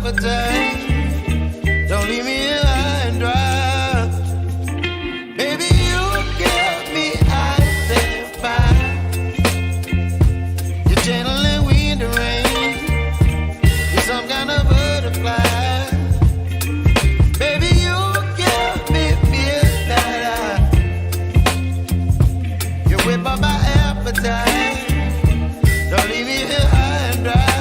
appetite. Don't leave me here high and dry. Baby, you give me ice and fire. You're channeling wind and rain. You're some kind of butterfly. Baby, you give me midnight. You whip up my appetite. Don't leave me here high and dry.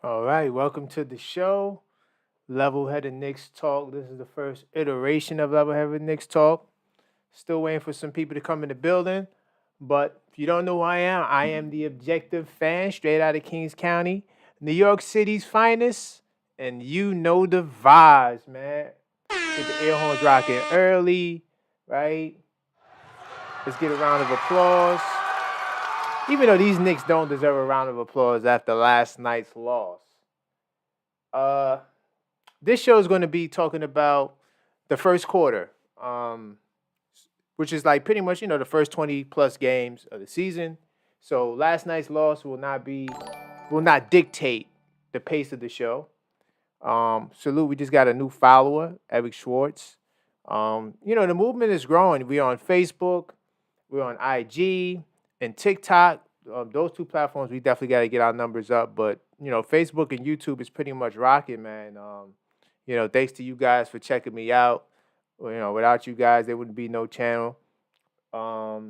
All right, welcome to the show, Level Headed Knicks Talk. This is the first iteration of Level Headed Knicks Talk. Still waiting for some people to come in the building. But if you don't know who I am the objective fan straight out of Kings County, New York City's finest. And you know the vibes, man. Get the air horns rocking early, right? Let's get a round of applause. Even though these Knicks don't deserve a round of applause after last night's loss. Uh, this show is going to be talking about the first quarter, which is like pretty much the first 20 plus games of the season. So last night's loss will not dictate the pace of the show. Salute, we just got a new follower, Eric Schwartz. The movement is growing. We're on Facebook, we're on IG and TikTok. Those two platforms, we definitely got to get our numbers up. But Facebook and YouTube is pretty much rocking, man. Thanks to you guys for checking me out. Without you guys, there wouldn't be no channel. I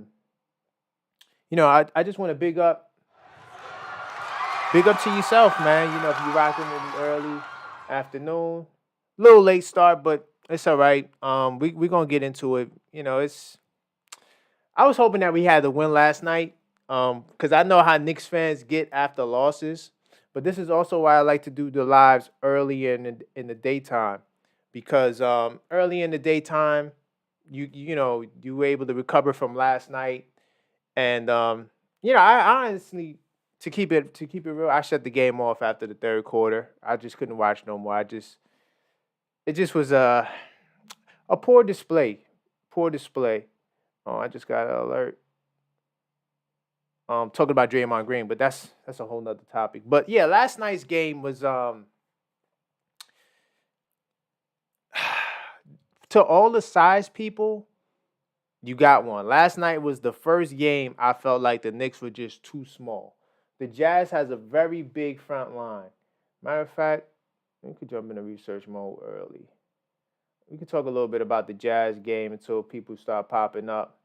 just want to big up to yourself, man. If you rocking in the early afternoon, little late start, but it's all right. We're gonna get into it. I was hoping that we had the win last night. Because I know how Knicks fans get after losses. But this is also why I like to do the lives early in the daytime. Because early in the daytime, you were able to recover from last night. And I honestly to keep it real, I shut the game off after the third quarter. I just couldn't watch no more. It just was a poor display. Poor display. Oh, I just got an alert. Talking about Draymond Green, but that's a whole nother topic. But yeah, last night's game was to all the size people, you got one. Last night was the first game I felt like the Knicks were just too small. The Jazz has a very big front line. Matter of fact, we could jump into research mode early. We could talk a little bit about the Jazz game until people start popping up.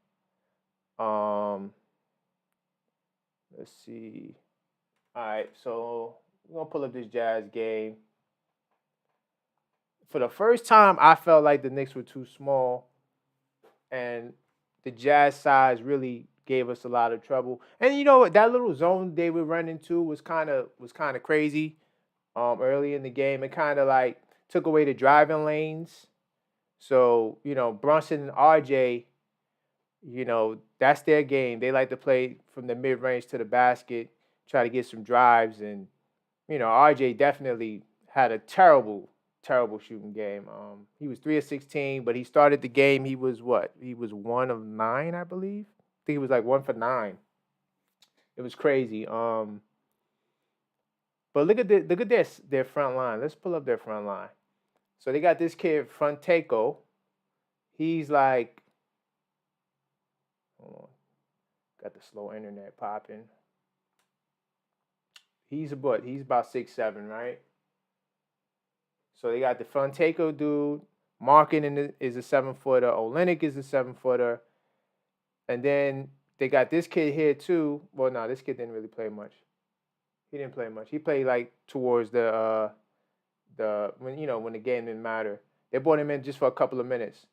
Let's see. All right, so we're gonna pull up this Jazz game. For the first time, I felt like the Knicks were too small, and the Jazz size really gave us a lot of trouble. And that little zone they were running to was kind of crazy. Early in the game, it kind of like took away the driving lanes. So Brunson and RJ, that's their game. They like to play from the mid range to the basket, try to get some drives, and RJ definitely had a terrible shooting game. He was 3 of 16, but he started the game. He was what? He was 1 of 9, I believe. I think he was like 1 for 9. It was crazy. But look at their front line. Let's pull up their front line. So they got this kid Fronteco. He's like, hold on, got the slow internet popping. He's about 6'7", right? So they got the Fronteco dude. Markin is a 7-footer. Olenek is a 7-footer. And then they got this kid here too. Well, no, this kid didn't really play much. He didn't play much. He played like towards when the game didn't matter. They brought him in just for a couple of minutes.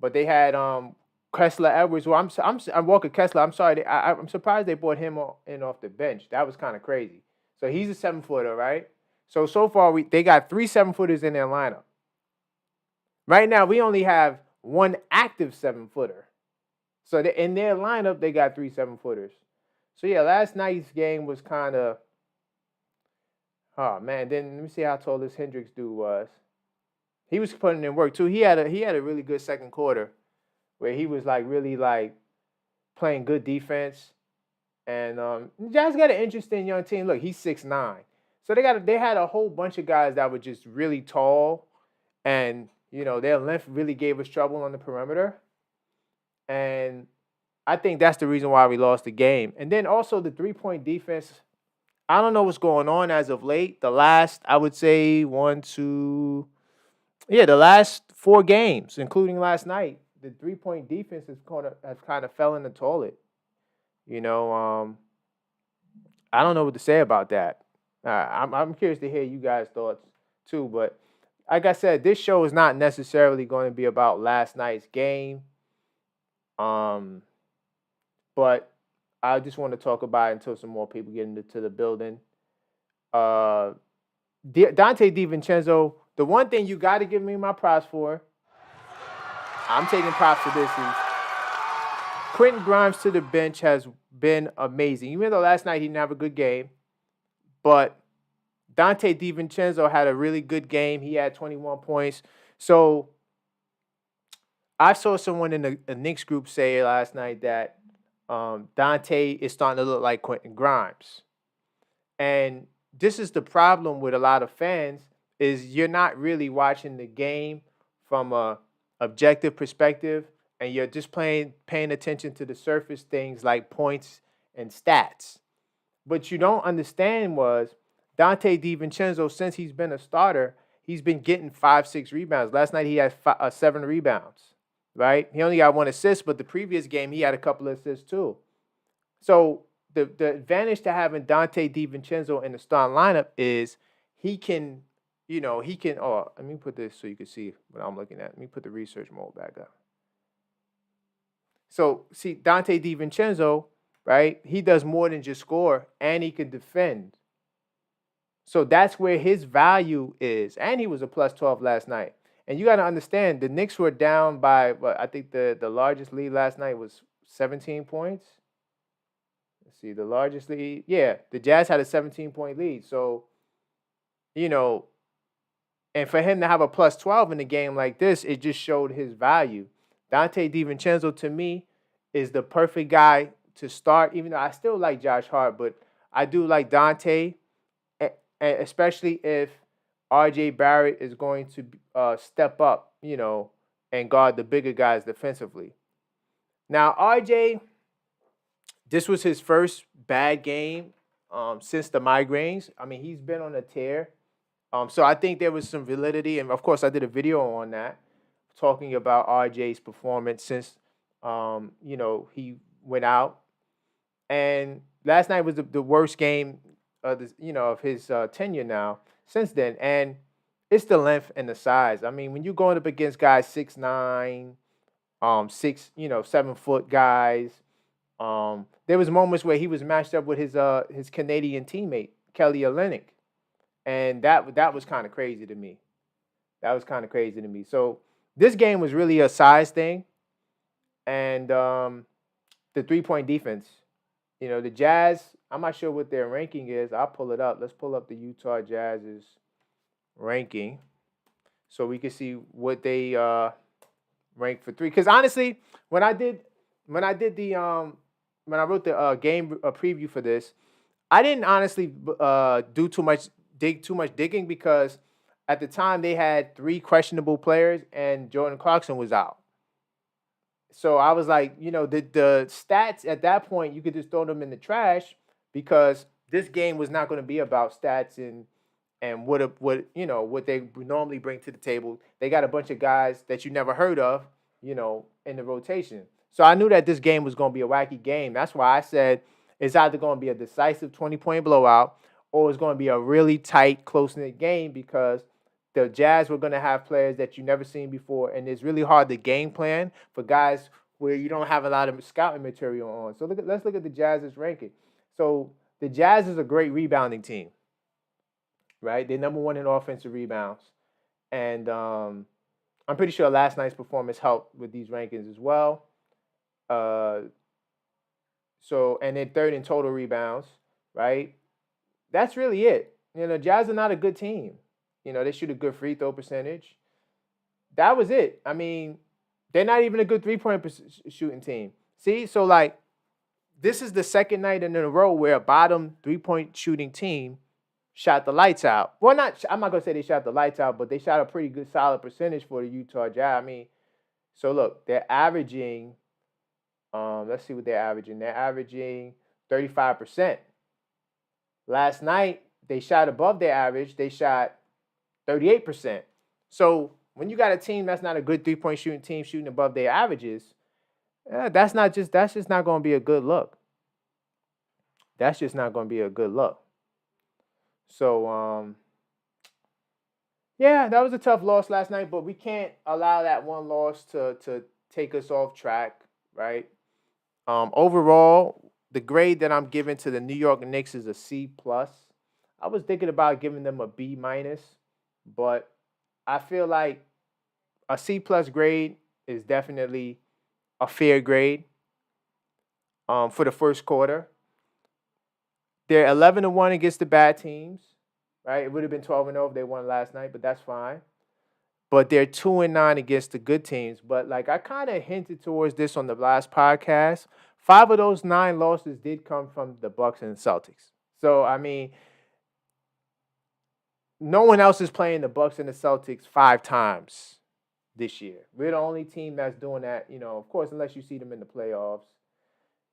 But they had Kessler Edwards. Well, I'm Walker Kessler. I'm sorry. I'm surprised they brought him in off the bench. That was kind of crazy. So he's a 7-footer, right? So far they got 3 7-footers in their lineup. Right now we only have 1 active 7-footer. So in their lineup they got 3 7-footers. So yeah, last night's game was kind of. Oh man, then let me see how tall this Hendricks dude was. He was putting in work too. He had a really good second quarter, where he was like really like playing good defense. And Jazz got an interesting young team. Look, he's 6'9". So they had a whole bunch of guys that were just really tall, and their length really gave us trouble on the perimeter. And I think that's the reason why we lost the game. And then also the 3-point defense. I don't know what's going on as of late. The last, I would say, the last 4 games, including last night, the 3-point defense has kind of fell in the toilet. I don't know what to say about that. I'm curious to hear you guys' thoughts too. But like I said, this show is not necessarily going to be about last night's game. But I just want to talk about it until some more people get into the building. Uh, Dante DiVincenzo, the one thing you got to give me my props for, I'm taking props for this, is Quentin Grimes to the bench has been amazing. Even though last night he didn't have a good game, but Dante DiVincenzo had a really good game. He had 21 points. So I saw someone in the Knicks group say last night that Dante is starting to look like Quentin Grimes. And this is the problem with a lot of fans, is you're not really watching the game from a objective perspective, and you're just paying attention to the surface things like points and stats. What you don't understand was Dante DiVincenzo, since he's been a starter, he's been getting 5-6 rebounds. Last night he had 7 rebounds, right? He only got 1 assist, but the previous game he had a couple of assists too. So the advantage to having Dante DiVincenzo in the starting lineup is he can, oh, let me put this so you can see what I'm looking at. Let me put the research mode back up. So see, Dante DiVincenzo, right? He does more than just score, and he can defend. So that's where his value is. And he was a plus 12 last night. And you got to understand, the Knicks were down by, I think the largest lead last night was 17 points. Let's see, the largest lead. Yeah, the Jazz had a 17-point lead. So, and for him to have a plus 12 in a game like this, it just showed his value. Dante DiVincenzo, to me, is the perfect guy to start, even though I still like Josh Hart, but I do like Dante, especially if R.J. Barrett is going to step up, and guard the bigger guys defensively. Now, R.J., this was his first bad game since the migraines. I mean, he's been on a tear. So I think there was some validity, and of course, I did a video on that, talking about RJ's performance since, he went out. And last night was the worst game of his tenure now since then. And it's the length and the size. I mean, when you're going up against guys 6'9", 7-foot guys, there was moments where he was matched up with his Canadian teammate, Kelly Olynyk. And that was kind of crazy to me. So this game was really a size thing. And the three-point defense. The Jazz, I'm not sure what their ranking is. I'll pull it up. Let's pull up the Utah Jazz's ranking so we can see what they rank for three. Because honestly, when I wrote the game preview for this, I didn't honestly do too much digging, because at the time they had 3 questionable players and Jordan Clarkson was out. So I was like, the stats at that point, you could just throw them in the trash, because this game was not going to be about stats and what they normally bring to the table. They got a bunch of guys that you never heard of, in the rotation. So I knew that this game was going to be a wacky game. That's why I said it's either going to be a decisive 20-point blowout, or it's going to be a really tight, close-knit game, because the Jazz were going to have players that you've never seen before, and it's really hard to game plan for guys where you don't have a lot of scouting material on. So let's look at the Jazz's ranking. So the Jazz is a great rebounding team, right? They're number 1 in offensive rebounds. And I'm pretty sure last night's performance helped with these rankings as well. And they're 3rd in total rebounds, right? That's really it. Jazz are not a good team. They shoot a good free throw percentage. That was it. I mean, they're not even a good 3-point shooting team. See? So, this is the second night in a row where a bottom 3-point shooting team shot the lights out. Well, I'm not going to say they shot the lights out, but they shot a pretty good, solid percentage for the Utah Jazz. I mean, so look, they're averaging, let's see what they're averaging. They're averaging 35%. Last night, they shot above their average. They shot 38%. So when you got a team that's not a good 3-point shooting team shooting above their averages, that's just not going to be a good look. That's just not going to be a good look. So yeah, that was a tough loss last night, but we can't allow that one loss to take us off track, right? Overall, the grade that I'm giving to the New York Knicks is a C plus. I was thinking about giving them a B minus, but I feel like a C plus grade is definitely a fair grade for the first quarter. They're 11-1 against the bad teams, right? It would have been 12-0 if they won last night, but that's fine. But they're 2-9 against the good teams. But like I kind of hinted towards this on the last podcast, 5 of those 9 losses did come from the Bucks and the Celtics. So I mean, no one else is playing the Bucks and the Celtics 5 times this year. We're the only team that's doing that, of course, unless you see them in the playoffs,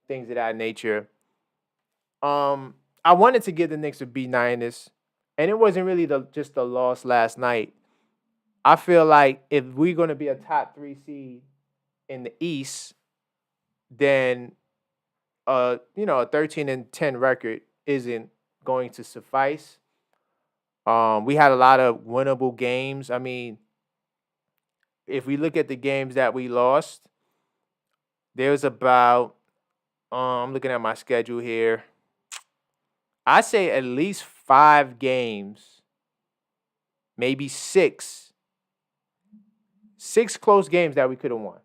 things of that nature. I wanted to give the Knicks a B minus, and it wasn't really just the loss last night. I feel like if we're going to be a top 3 seed in the East, then a 13-10 record isn't going to suffice. We had a lot of winnable games. I mean, if we look at the games that we lost, there's about I'm looking at my schedule here. I say at least 5 games, maybe 6 close games that we could have won.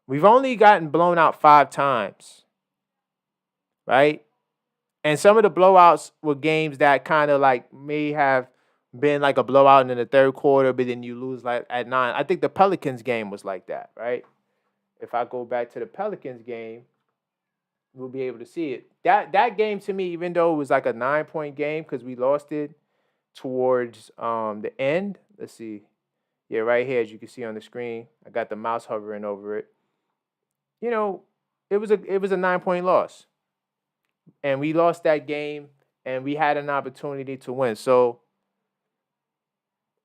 We've only gotten blown out 5 times, right? And some of the blowouts were games that kind of like may have been like a blowout in the third quarter, but then you lose like at 9. I think the Pelicans game was like that, right? If I go back to the Pelicans game, we'll be able to see it. That game to me, even though it was like a 9-point game because we lost it towards the end. Let's see. Yeah, right here, as you can see on the screen, I got the mouse hovering over it. It was a 9-point loss, and we lost that game, and we had an opportunity to win. So,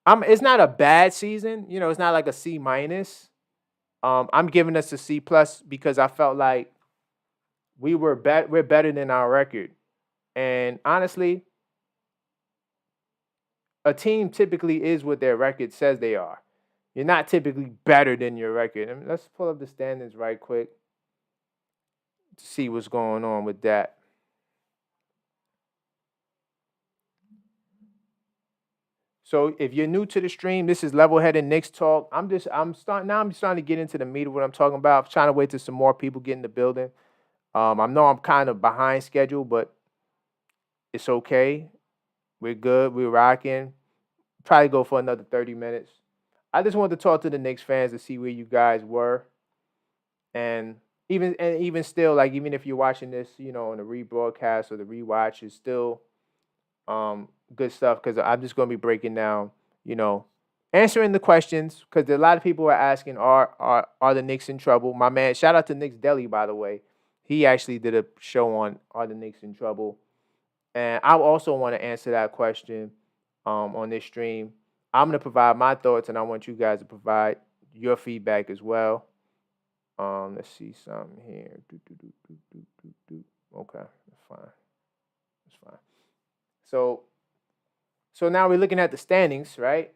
it's not a bad season. It's not like a C minus. I'm giving us a C plus because I felt like we're better than our record, and honestly, a team typically is what their record says they are. You're not typically better than your record. I mean, let's pull up the standings right quick to see what's going on with that. So if you're new to the stream, this is Level-Headed Knicks Talk. I'm starting to get into the meat of what I'm talking about. I'm trying to wait till some more people get in the building. I know I'm kind of behind schedule, but it's okay. We're good. We're rocking. Probably go for another 30 minutes. I just wanted to talk to the Knicks fans to see where you guys were. And even still, like even if you're watching this, on the rebroadcast or the rewatch, it's still good stuff because I'm just going to be breaking down, answering the questions because a lot of people are asking, are the Knicks in trouble? My man, shout out to Knicks Deli, by the way. He actually did a show on Are the Knicks in Trouble? And I also want to answer that question on this stream. I'm going to provide my thoughts, and I want you guys to provide your feedback as well. Let's see something here. Okay, that's fine. That's fine. So now we're looking at the standings, right?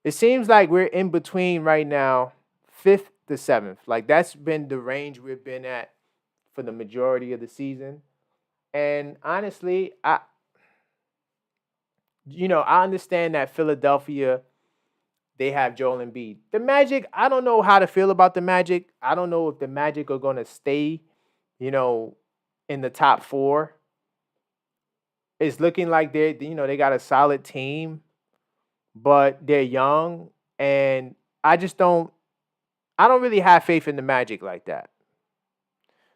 It seems like we're in between right now, 5th to 7th. Like that's been the range we've been at for the majority of the season. And honestly, I understand that Philadelphia, they have Joel Embiid. The Magic, I don't know how to feel about the Magic. I don't know if the Magic are going to stay, in the top 4. It's looking like they got a solid team, but they're young, and I don't really have faith in the Magic like that.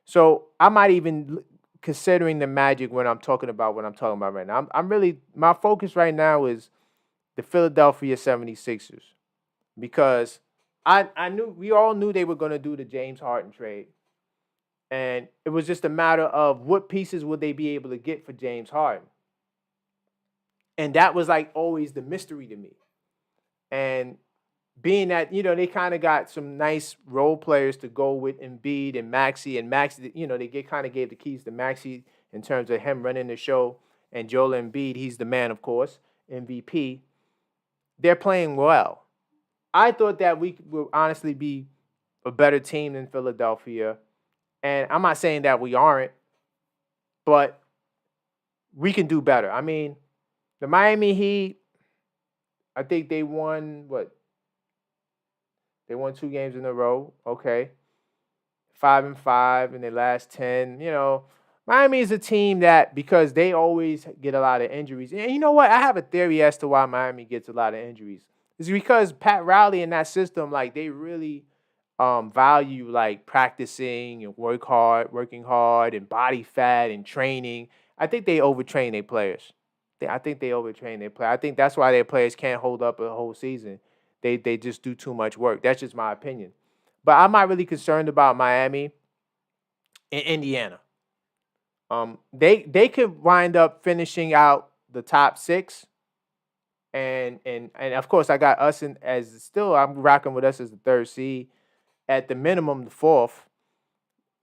So I might even considering the Magic when I'm talking about what I'm talking about right now. I'm really, my focus right now is the Philadelphia 76ers because we all knew they were going to do the James Harden trade. And it was just a matter of what pieces would they be able to get for James Harden. And that was like always the mystery to me. And being that, they kind of got some nice role players to go with Embiid and Maxey. And Maxey, they kind of gave the keys to Maxey in terms of him running the show. and Joel Embiid, he's the man, of course, MVP. They're playing well. I thought that we would honestly be a better team than Philadelphia. And I'm not saying that we aren't, but we can do better. I mean, the Miami Heat, I think they won what? They won 2 games in a row. Okay. 5-5 in their last 10. Miami is a team that, because they always get a lot of injuries. And you know what? I have a theory as to why Miami gets a lot of injuries. It's because Pat Riley and that system, like, they really value like practicing and working hard and body fat and training. I think they overtrain their players. I think they overtrain their players. I think that's why their players can't hold up a whole season. They just do too much work. That's just my opinion. But I'm not really concerned about Miami and Indiana. They could wind up finishing out the top 6. And of course I got us I'm rocking with us as the 3rd seed, at the minimum the 4th.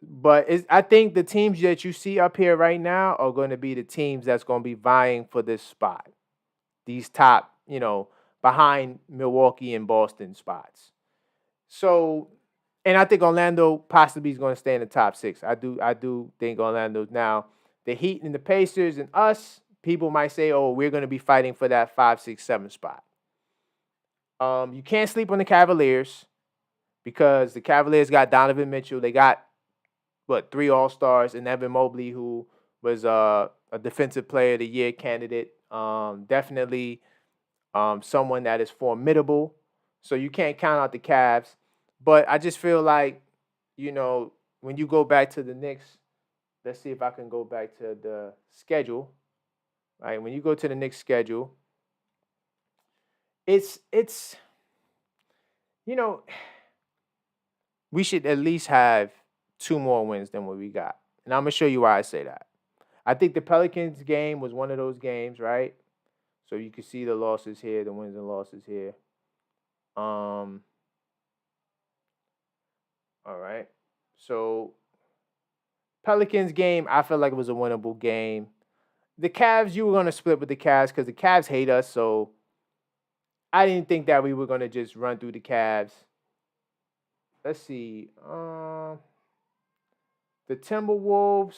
But I think the teams that you see up here right now are going to be the teams that's going to be vying for this spot. These top, behind Milwaukee and Boston spots. So, and I think Orlando possibly is going to stay in the top 6. I do think Orlando. Now, the Heat and the Pacers and us, people might say, oh, we're going to be fighting for that 5, 6, 7 spot. You can't sleep on the Cavaliers, because the Cavaliers got Donovan Mitchell. They got, 3 All-Stars, and Evan Mobley, who was a Defensive Player of the Year candidate. Definitely someone that is formidable. So you can't count out the Cavs. But I just feel like, when you go back to the Knicks, let's see if I can go back to the schedule. Right? When you go to the Knicks schedule, it's we should at least have 2 more wins than what we got. And I'm going to show you why I say that. I think the Pelicans game was one of those games, right? So you can see the losses here, the wins and losses here. All right. So Pelicans game, I felt like it was a winnable game. The Cavs, you were going to split with the Cavs because the Cavs hate us. So I didn't think that we were going to just run through the Cavs. Let's see. The Timberwolves,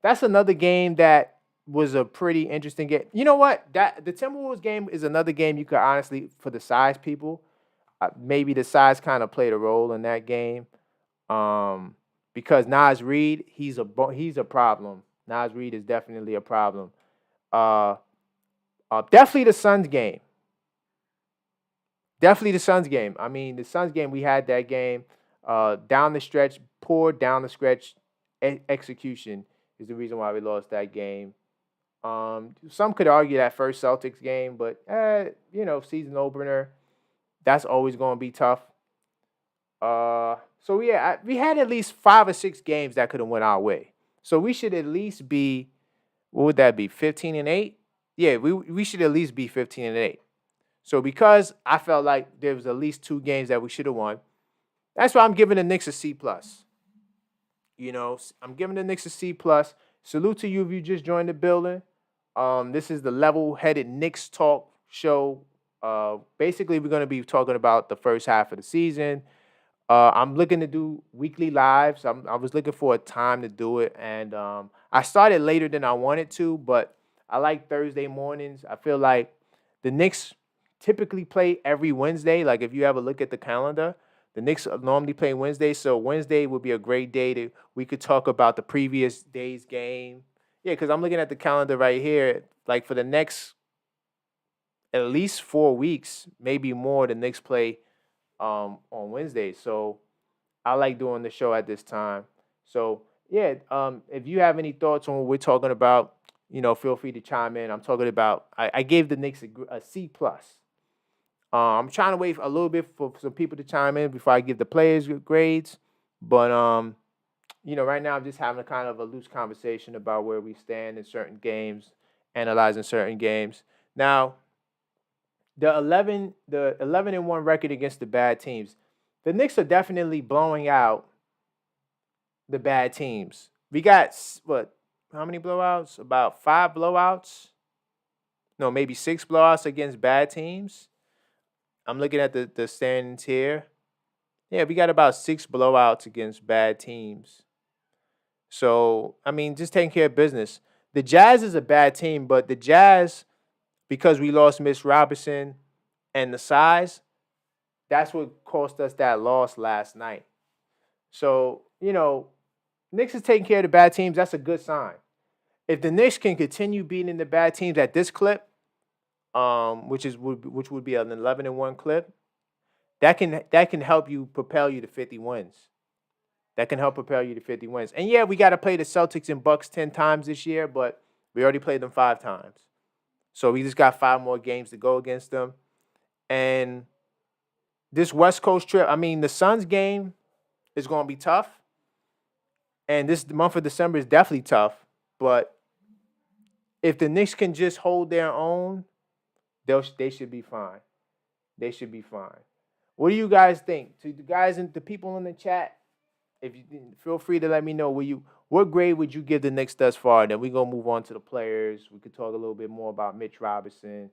that's another game that was a pretty interesting game. You know what? The Timberwolves game is another game you could honestly, for the size people, maybe the size kind of played a role in that game. Because Naz Reid, he's a problem. Naz Reid is definitely a problem. Definitely the Suns game. I mean, the Suns game, we had that game down the stretch, poor down the stretch execution is the reason why we lost that game. Some could argue that first Celtics game, but season opener, that's always going to be tough. So yeah, we had at least 5 or 6 games that could have went our way. So we should at least be, what would that be, 15-8? Yeah, we should at least be 15-8. So because I felt like there was at least 2 games that we should have won, that's why I'm giving the Knicks a C+. I'm giving the Knicks a C+. Salute to you if you just joined the building. This is the Level-Headed Knicks Talk show. Basically, we're going to be talking about the first half of the season. I'm looking to do weekly lives. I was looking for a time to do it, and I started later than I wanted to, but I like Thursday mornings. I feel like the Knicks typically play every Wednesday. Like, if you ever look at the calendar, the Knicks normally play Wednesday, so Wednesday would be a great day we could talk about the previous day's game. Yeah, because I'm looking at the calendar right here. Like, for the next at least 4 weeks, maybe more, the Knicks play on Wednesday. So I like doing the show at this time. So yeah, if you have any thoughts on what we're talking about, feel free to chime in. I'm talking about, I gave the Knicks a C+. I'm trying to wait a little bit for some people to chime in before I give the players grades. But right now I'm just having a kind of a loose conversation about where we stand in certain games, analyzing certain games. Now, the 11-1 record against the bad teams. The Knicks are definitely blowing out the bad teams. We got how many blowouts? About 5 blowouts. No, maybe 6 blowouts against bad teams. I'm looking at the standings here. Yeah, we got about 6 blowouts against bad teams. So, I mean, just taking care of business. The Jazz is a bad team, but the Jazz, because we lost Miss Robinson and the size, that's what cost us that loss last night. So, Knicks is taking care of the bad teams. That's a good sign. If the Knicks can continue beating the bad teams at this clip, which would be an 11-1 clip, that can help you propel you to 50 wins. That can help propel you to 50 wins. And yeah, we got to play the Celtics and Bucks 10 times this year, but we already played them 5 times. So we just got 5 more games to go against them. And this West Coast trip, I mean, the Suns game is going to be tough. And this month of December is definitely tough. But if the Knicks can just hold their own, they should be fine. They should be fine. What do you guys think? To the guys and the people in the chat, if you feel free to let me know what grade would you give the Knicks thus far? Then we're gonna move on to the players. We could talk a little bit more about Mitch Robinson,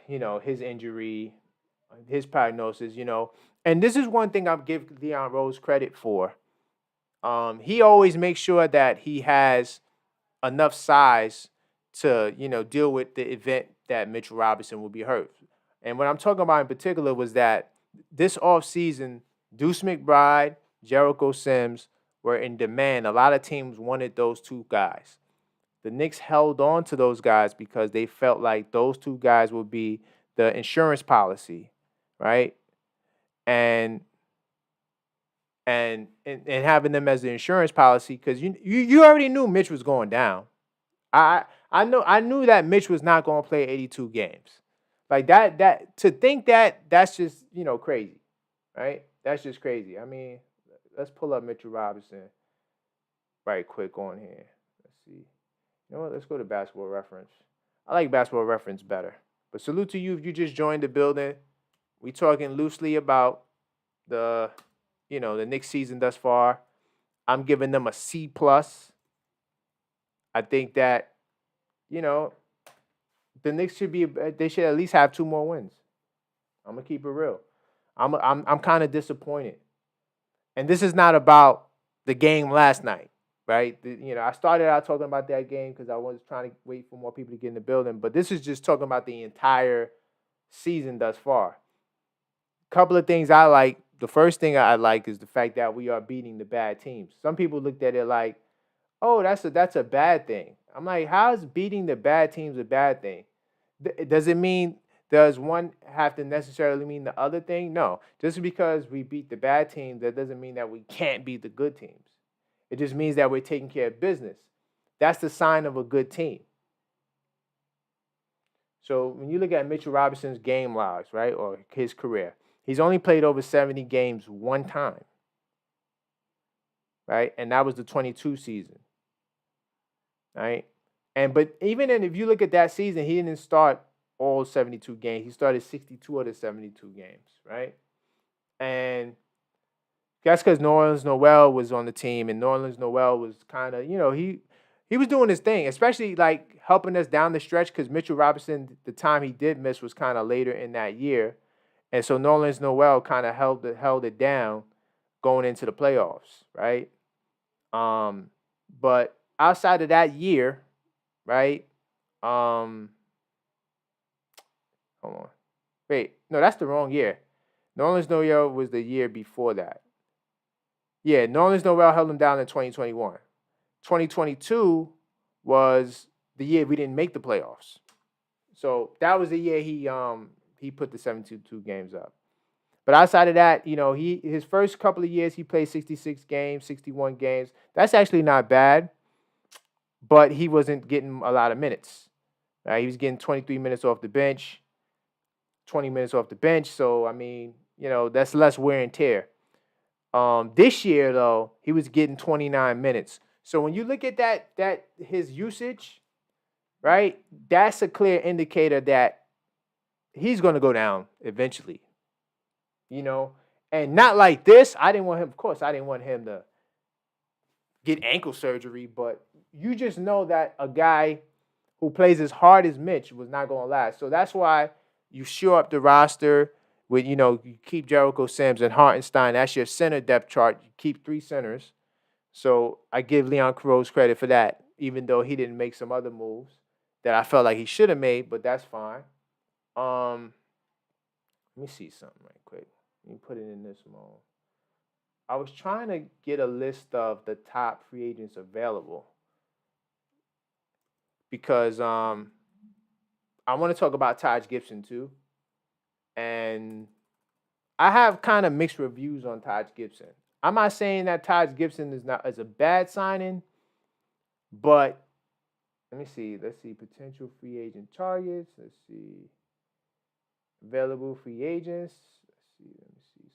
his injury, his prognosis, And this is one thing I'll give Leon Rose credit for. He always makes sure that he has enough size to, deal with the event that Mitchell Robinson will be hurt. And what I'm talking about in particular was that this offseason, Deuce McBride, Jericho Sims were in demand. A lot of teams wanted those 2 guys. The Knicks held on to those guys because they felt like those 2 guys would be the insurance policy, right? And having them as the insurance policy, because you already knew Mitch was going down. I knew that Mitch was not going to play 82 games. Like that to think that's just, crazy, right? That's just crazy. I mean, let's pull up Mitchell Robinson right quick on here. Let's see. You know what? Let's go to Basketball Reference. I like Basketball Reference better. But salute to you if you just joined the building. We talking loosely about the Knicks season thus far. I'm giving them a C+. I think that, the Knicks they should at least have 2 more wins. I'm gonna keep it real. I'm kind of disappointed, and this is not about the game last night, right? I started out talking about that game because I was trying to wait for more people to get in the building, but this is just talking about the entire season thus far. Couple of things I like. The first thing I like is the fact that we are beating the bad teams. Some people looked at it like, oh, that's a bad thing. I'm like, how is beating the bad teams a bad thing? Does one have to necessarily mean the other thing? No. Just because we beat the bad teams, that doesn't mean that we can't beat the good teams. It just means that we're taking care of business. That's the sign of a good team. So when you look at Mitchell Robinson's game logs, right, or his career, he's only played over 70 games 1 time, right? And that was the 22 season, right? But if you look at that season, he didn't start all 72 games. He started 62 of the 72 games, right? And that's because Nerlens Noel was on the team, and Nerlens Noel was kind of, he was doing his thing, especially like helping us down the stretch because Mitchell Robinson, the time he did miss was kind of later in that year. And so Nerlens Noel kind of held it down going into the playoffs, right? But outside of that year, right? Hold on. Wait, no, that's the wrong year. Nerlens Noel was the year before that. Yeah, Nerlens Noel held him down in 2021. 2022 was the year we didn't make the playoffs. So that was the year he put the 72 games up. But outside of that, his first couple of years he played 66 games, 61 games. That's actually not bad. But he wasn't getting a lot of minutes. He was getting 23 minutes off the bench, 20 minutes off the bench. So, I mean, that's less wear and tear. This year, though, he was getting 29 minutes. So when you look at that his usage, right, that's a clear indicator that he's going to go down eventually. And not like this. I didn't want him to get ankle surgery, but you just know that a guy who plays as hard as Mitch was not going to last. So that's why you shore up the roster with, you keep Jericho Sims and Hartenstein. That's your center depth chart. You keep 3 centers. So I give Leon Caroz credit for that, even though he didn't make some other moves that I felt like he should have made, but that's fine. Let me see something right quick. Let me put it in this mode. I was trying to get a list of the top free agents available because I want to talk about Taj Gibson too. And I have kind of mixed reviews on Taj Gibson. I'm not saying that Taj Gibson is a bad signing, but let me see. Let's see potential free agent targets. Let's see available free agents. Let me see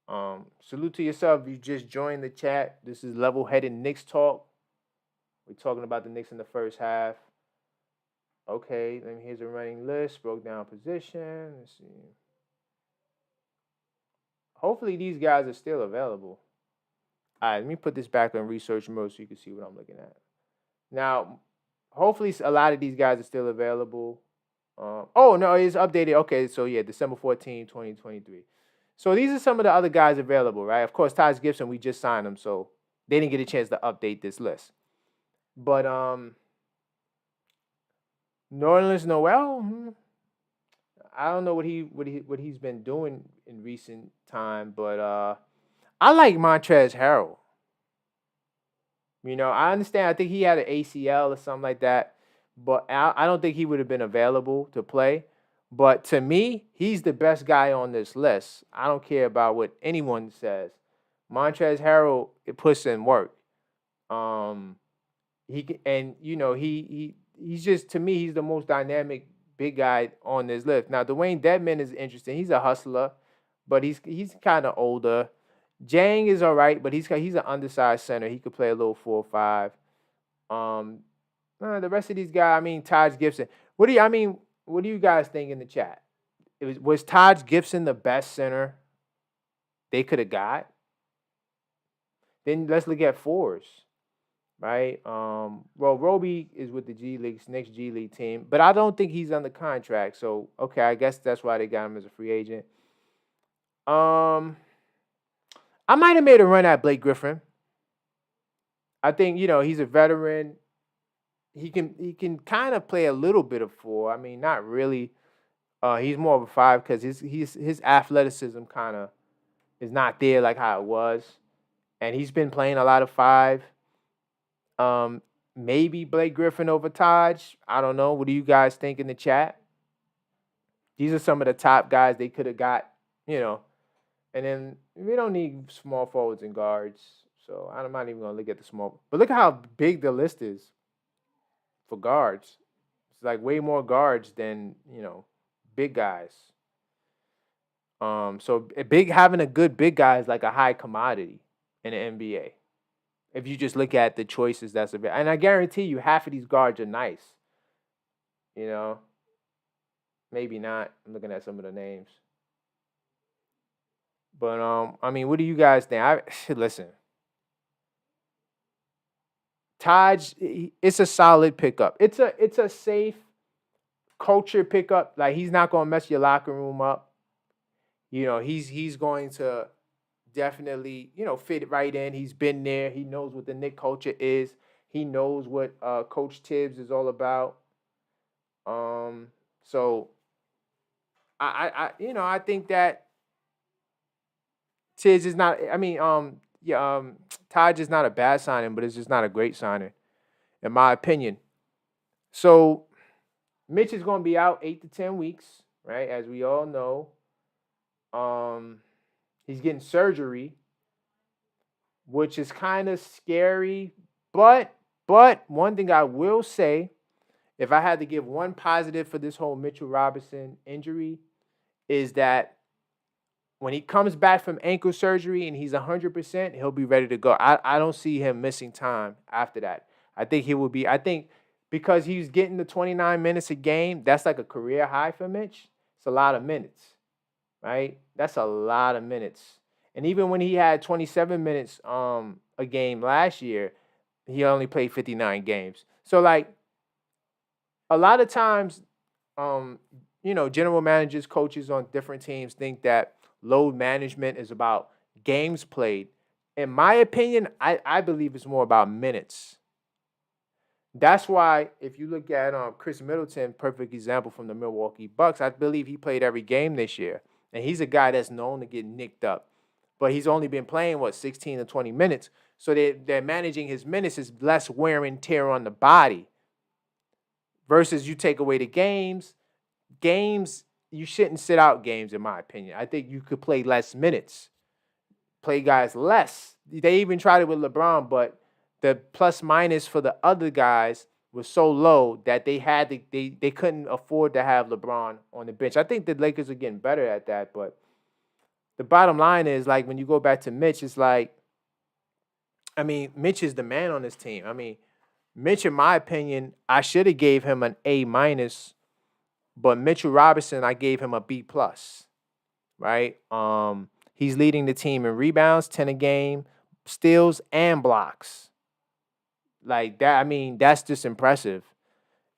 something. Salute to yourself. You just joined the chat. This is level-headed Knicks talk. We're talking about the Knicks in the first half. Okay, then here's a running list. Broke down position. Let's see. Hopefully these guys are still available. All right, let me put this back on research mode so you can see what I'm looking at. Now, hopefully a lot of these guys are still available. Oh, no, it's updated. Okay, so yeah, December 14, 2023. So these are some of the other guys available, right? Of course, Taj Gibson, we just signed him, so they didn't get a chance to update this list. But Nerlens Noel, I don't know what he's been doing in recent time, but I like Montrezl Harrell. I understand. I think he had an ACL or something like that, but I don't think he would have been available to play. But to me, he's the best guy on this list. I don't care about what anyone says. Montrezl Harrell, it puts in work. He's just, to me, he's the most dynamic big guy on this list. Now, Dwayne Dedman is interesting. He's a hustler, but he's kind of older. Jang is all right, but he's an undersized center. He could play a little 4-5. The rest of these guys, Taj Gibson. What do you guys think in the chat? Was Taj Gibson the best center they could have got? Then let's look at fours, right? Well, Roby is with the G League's next G League team, but I don't think he's under contract. So, okay, I guess that's why they got him as a free agent. I might have made a run at Blake Griffin. I think, he's a veteran. He can kind of play a little bit of 4. Not really. He's more of a 5 because his athleticism kind of is not there like how it was. And he's been playing a lot of 5. Maybe Blake Griffin over Taj. I don't know. What do you guys think in the chat? These are some of the top guys they could have got, And then we don't need small forwards and guards. So I'm not even going to look at the small. But look at how big the list is for guards. It's like way more guards than, big guys. So having a good big guy is like a high commodity in the NBA. If you just look at the choices that's available. And I guarantee you half of these guards are nice. Maybe not. I'm looking at some of the names. But what do you guys think? Listen. Taj, it's a solid pickup. It's a safe culture pickup. Like, he's not gonna mess your locker room up. He's going to definitely, fit right in. He's been there. He knows what the Knick culture is. He knows what Coach Tibbs is all about. So I think that Tibbs is not. Taj is not a bad signing, but it's just not a great signing, in my opinion. So Mitch is going to be out 8 to 10 weeks, right? As we all know. He's getting surgery, which is kind of scary. But one thing I will say, if I had to give one positive for this whole Mitchell Robinson injury, is that when he comes back from ankle surgery and he's 100%, he'll be ready to go. I don't see him missing time after that. I think he will be. I think because he's getting the 29 minutes a game, that's like a career high for Mitch. It's a lot of minutes, right? That's a lot of minutes. And even when he had 27 minutes a game last year, he only played 59 games. So like a lot of times, um, general managers, coaches on different teams think that load management is about games played. In my opinion, I believe it's more about minutes. That's why if you look at Chris Middleton, perfect example from the Milwaukee Bucks, I believe he played every game this year. And he's a guy that's known to get nicked up. But he's only been playing, 16 to 20 minutes. So they're managing his minutes is less wear and tear on the body. Versus you take away the games, you shouldn't sit out games, in my opinion. I think you could play less minutes, play guys less. They even tried it with LeBron, but the plus minus for the other guys was so low that they couldn't afford to have LeBron on the bench. I think the Lakers are getting better at that, but the bottom line is, like, when you go back to Mitch, it's like, I mean, Mitch is the man on this team. I mean, Mitch, in my opinion, I should have gave him an A minus, but Mitchell Robinson, I gave him a B plus. Right? He's leading the team in rebounds, 10 a game, steals, and blocks. Like that, I mean, that's just impressive.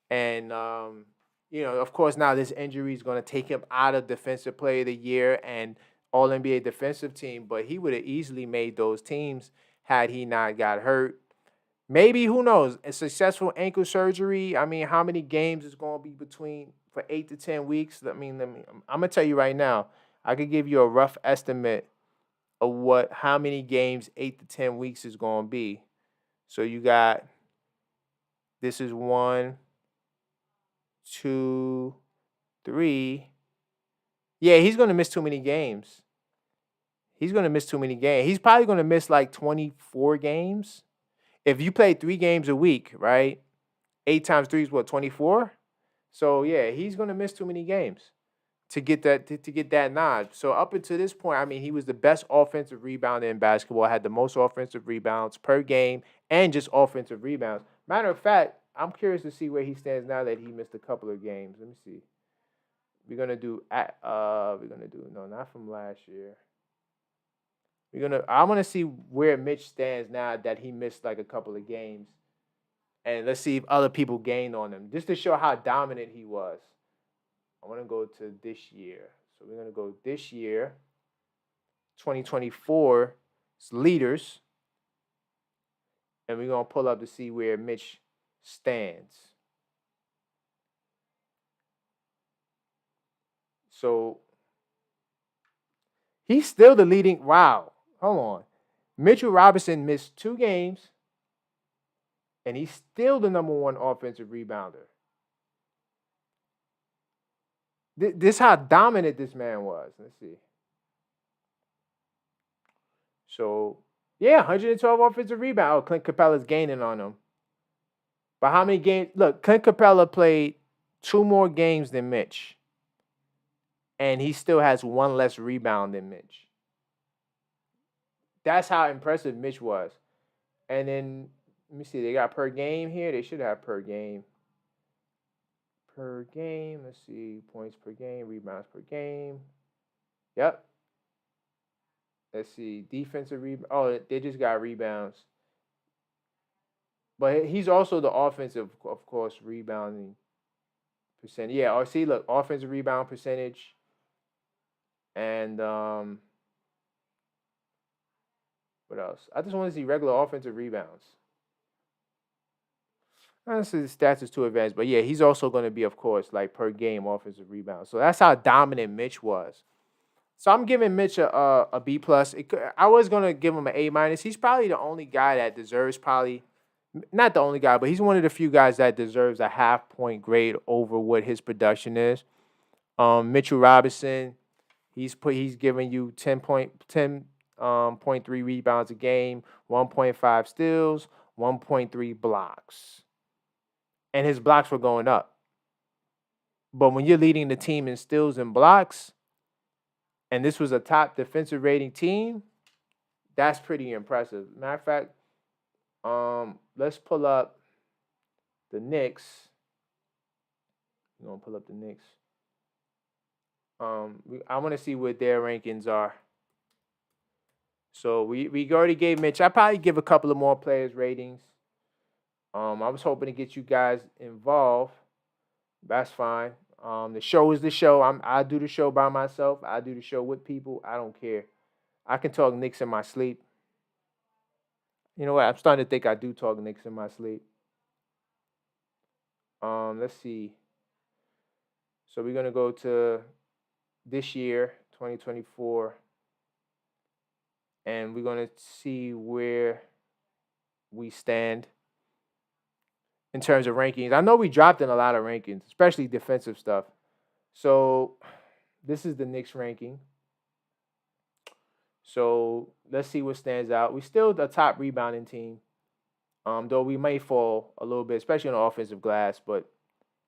And of course, now this injury is going to take him out of Defensive Player of the Year and All NBA defensive team, but he would have easily made those teams had he not got hurt. Maybe, who knows, a successful ankle surgery. I mean, how many games is going to be between for 8 to 10 weeks? I'm going to tell you right now, I could give you a rough estimate of how many games 8 to 10 weeks is going to be. So you got, this is 1, 2, 3. Yeah, he's going to miss too many games. He's probably going to miss like 24 games. If you play 3 games a week, right? 8 times 3 is what, 24? So yeah, he's going to miss too many games to get that nod. So up until this point, I mean, he was the best offensive rebounder in basketball, had the most offensive rebounds per game and just offensive rebounds. Matter of fact, I'm curious to see where he stands now that he missed a couple of games. Let me see. We're gonna do no, not from last year. I want to see where Mitch stands now that he missed like a couple of games, and let's see if other people gained on him, just to show how dominant he was. I want to go to this year. So we're going to go this year, 2024 leaders, and we're going to pull up to see where Mitch stands. So he's still the leading. Wow. Hold on. Mitchell Robinson missed 2 games, and he's still the number 1 offensive rebounder. This how dominant this man was. Let's see. So, yeah, 112 offensive rebound. Oh, Clint Capella's gaining on him. But how many games? Look, Clint Capella played 2 more games than Mitch. And he still has 1 less rebound than Mitch. That's how impressive Mitch was. And then, let me see. They got per game here. They should have per game. Per game. Let's see. Points per game. Rebounds per game. Yep. Let's see. Defensive rebound. Oh, they just got rebounds. But he's also the offensive, of course, rebounding percent. Yeah, or see, look, offensive rebound percentage. And what else? I just want to see regular offensive rebounds. Honestly, the stats is too advanced. But yeah, he's also going to be, of course, like per game offensive rebounds. So that's how dominant Mitch was. So I'm giving Mitch a B plus. I was gonna give him an A minus. He's probably the only guy that deserves not the only guy, but he's one of the few guys that deserves a half-point grade over what his production is. Mitchell Robinson, he's giving you 10.3 rebounds a game, 1.5 steals, 1.3 blocks, and his blocks were going up. But when you're leading the team in steals and blocks, and this was a top defensive rating team, that's pretty impressive. Matter of fact, let's pull up the Knicks. We're going to pull up the Knicks. I want to see what their rankings are. So we already gave Mitch. I probably give a couple of more players ratings. I was hoping to get you guys involved. That's fine. The show is the show. I do the show by myself. I do the show with people. I don't care. I can talk Knicks in my sleep. You know what? I'm starting to think I do talk Knicks in my sleep. Let's see. So we're gonna go to this year, 2024, and we're gonna see where we stand in terms of rankings. I know we dropped in a lot of rankings, especially defensive stuff. So this is the Knicks ranking. So let's see what stands out. We still the top rebounding team, though we may fall a little bit, especially on the offensive glass, but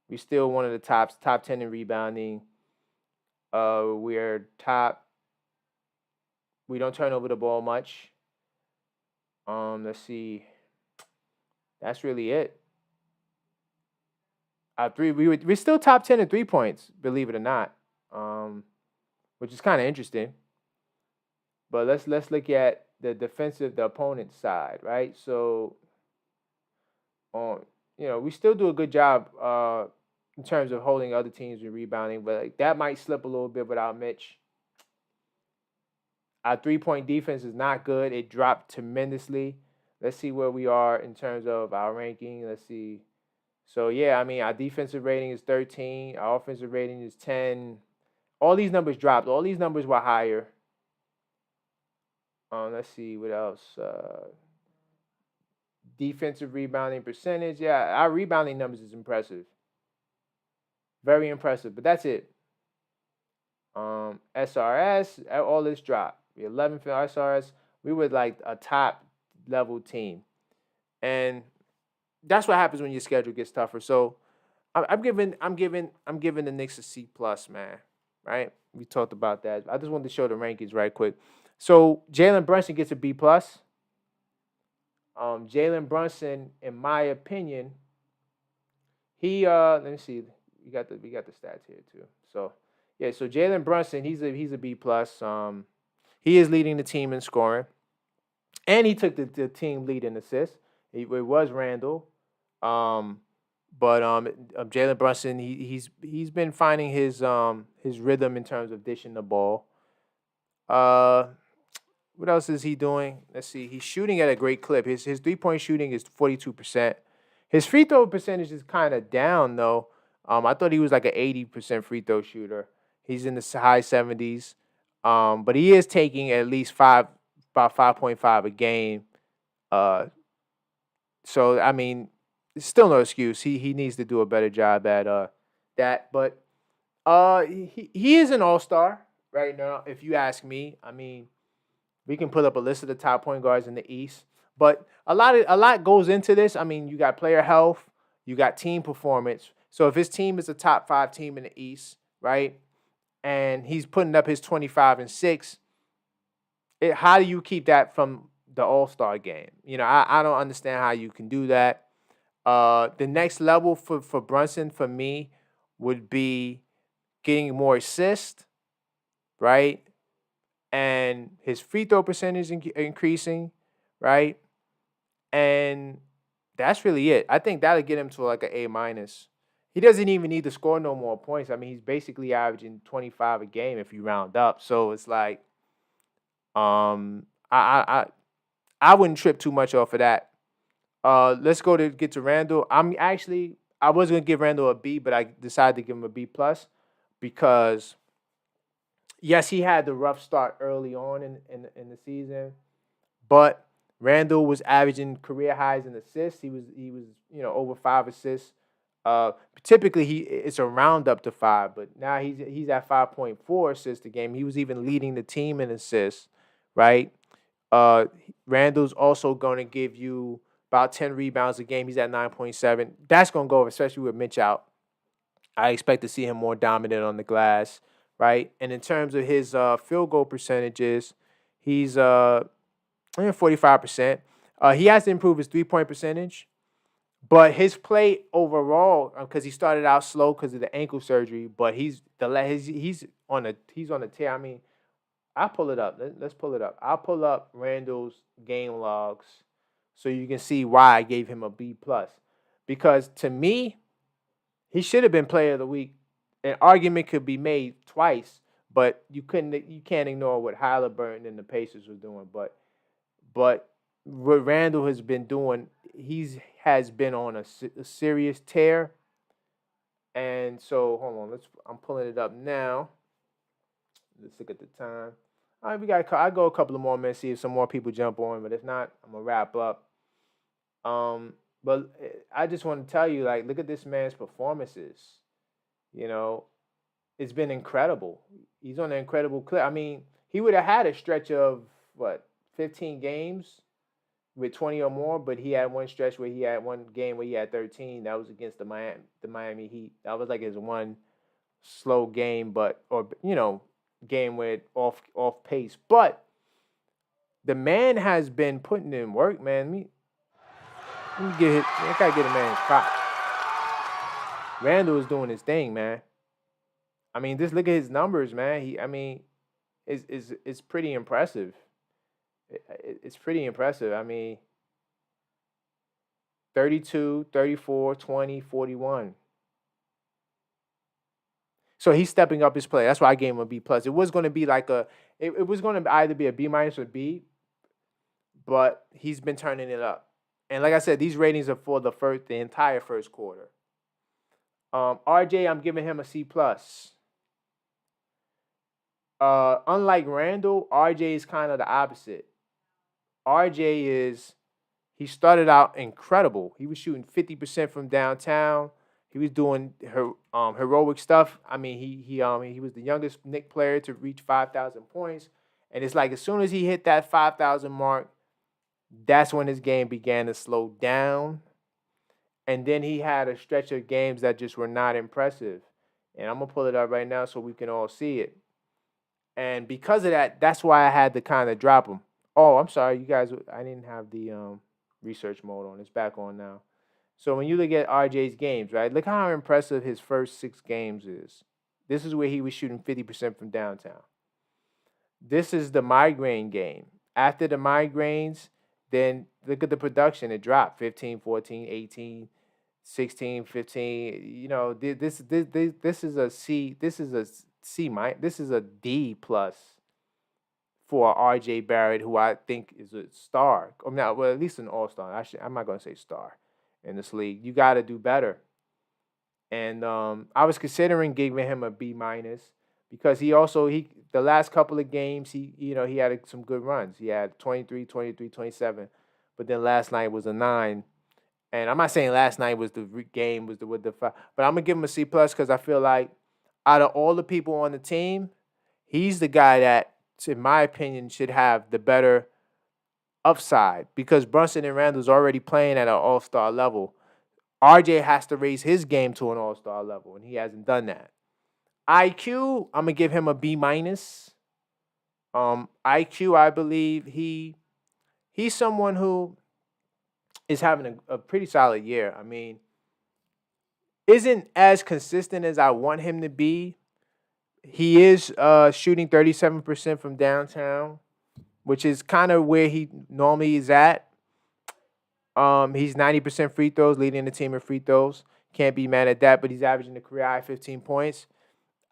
we still one of the top 10 in rebounding. We're top. We don't turn over the ball much. Let's see. That's really it. We're still top 10 in 3 points, believe it or not, which is kind of interesting. But let's look at the opponent side, right? So, we still do a good job in terms of holding other teams and rebounding, but like, that might slip a little bit without Mitch. Our 3-point defense is not good. It dropped tremendously. Let's see where we are in terms of our ranking. Let's see. So, yeah, I mean, our defensive rating is 13. Our offensive rating is 10. All these numbers dropped. All these numbers were higher. Let's see what else. Defensive rebounding percentage. Yeah, our rebounding numbers is impressive. Very impressive. But that's it. SRS, all this dropped. We 11th in SRS. We were like a top level team, and that's what happens when your schedule gets tougher. So I'm giving the Knicks a C plus, man. Right? We talked about that. I just wanted to show the rankings right quick. So Jalen Brunson gets a B plus. Jalen Brunson, in my opinion, he let me see. We got the stats here too. So yeah, so Jalen Brunson, he's a B plus. He is leading the team in scoring, and he took the team lead in assists. It was Randall, but Jalen Brunson, he's been finding his rhythm in terms of dishing the ball. What else is he doing? Let's see. He's shooting at a great clip. His 3-point shooting is 42%. His free throw percentage is kind of down though. I thought he was like an 80% free throw shooter. He's in the high 70s. But he is taking at least about 5.5 a game. So I mean, it's still no excuse. He needs to do a better job at that. But he is an all-star right now, if you ask me. I mean, we can put up a list of the top point guards in the East, but a lot goes into this. I mean, you got player health, you got team performance. So if his team is a top 5 team in the East, right, and he's putting up his 25 and 6, how do you keep that from the All-Star game? I don't understand how you can do that. The next level for Brunson for me would be getting more assists, right? And his free throw percentage increasing, right? And that's really it. I think that'll get him to like an A minus. He doesn't even need to score no more points. I mean, he's basically averaging 25 a game if you round up. So it's like, I wouldn't trip too much off of that. Let's get to Randall. I was gonna give Randall a B, but I decided to give him a B plus because yes, he had the rough start early on in the season, but Randall was averaging career highs in assists. He was over 5 assists. Typically it's a round up to 5, but now he's at 5.4 assists a game. He was even leading the team in assists, right? Randall's also going to give you about 10 rebounds a game. He's at 9.7. That's going to go over, especially with Mitch out. I expect to see him more dominant on the glass, right? And in terms of his field goal percentages, he's 45%. He has to improve his 3-point percentage, but his play overall, because he started out slow because of the ankle surgery, but he's on a tear. I mean, I'll pull it up. Let's pull it up. I'll pull up Randall's game logs so you can see why I gave him a B plus. Because to me, he should have been player of the week. An argument could be made twice, but you can't ignore what Halliburton and the Pacers were doing. But what Randall has been doing, has been on a serious tear. And so hold on, I'm pulling it up now. Let's look at the time. All right, I go a couple of more minutes, see if some more people jump on, but if not, I'm gonna wrap up. But I just want to tell you, like, look at this man's performances. You know, it's been incredible. He's on an incredible clip. I mean, he would have had a stretch of 15 games with 20 or more, but he had one stretch where he had one game where he had 13. That was against the Miami Heat. That was like his one slow game, game with off pace. But the man has been putting in work, man. I gotta get a man his props. Randall is doing his thing, man. I mean, just look at his numbers, man. It's pretty impressive. It's pretty impressive. I mean, 32, 34, 20, 41. So he's stepping up his play. That's why I gave him a B plus. It was going to be it was going to either be a B minus or B, but he's been turning it up. And like I said, these ratings are for the entire first quarter. RJ, I'm giving him a C plus. Unlike Randall, RJ is kind of the opposite. He started out incredible. He was shooting 50% from downtown. He was doing heroic stuff. I mean, he was the youngest Knicks player to reach 5,000 points. And it's like as soon as he hit that 5,000 mark, that's when his game began to slow down. And then he had a stretch of games that just were not impressive. And I'm going to pull it up right now so we can all see it. And because of that, that's why I had to kind of drop him. Oh, I'm sorry, you guys. I didn't have the research mode on. It's back on now. So when you look at RJ's games, right, look how impressive his first 6 games is. This is where he was shooting 50% from downtown. This is the migraine game. After the migraines, then look at the production. It dropped 15, 14, 18, 16, 15. You know, this is a C. This is a C minus. This is a D plus for RJ Barrett, who I think is a star. Or not, well, at least an all-star. I'm not going to say star in this league. You got to do better. And I was considering giving him a B minus because the last couple of games he had some good runs. He had 23, 23, 27, but then last night was a 9. And I'm not saying last night was the game with the 5, but I'm gonna give him a C plus because I feel like out of all the people on the team, he's the guy that, in my opinion, should have the better upside because Brunson and Randall's already playing at an all-star level. RJ has to raise his game to an all-star level, and he hasn't done that. IQ, I'm gonna give him a B minus. IQ, I believe he's someone who is having a pretty solid year. I mean, isn't as consistent as I want him to be. He is shooting 37% from downtown, which is kind of where he normally is at. He's 90% free throws, leading the team in free throws. Can't be mad at that, but he's averaging a career high 15 points.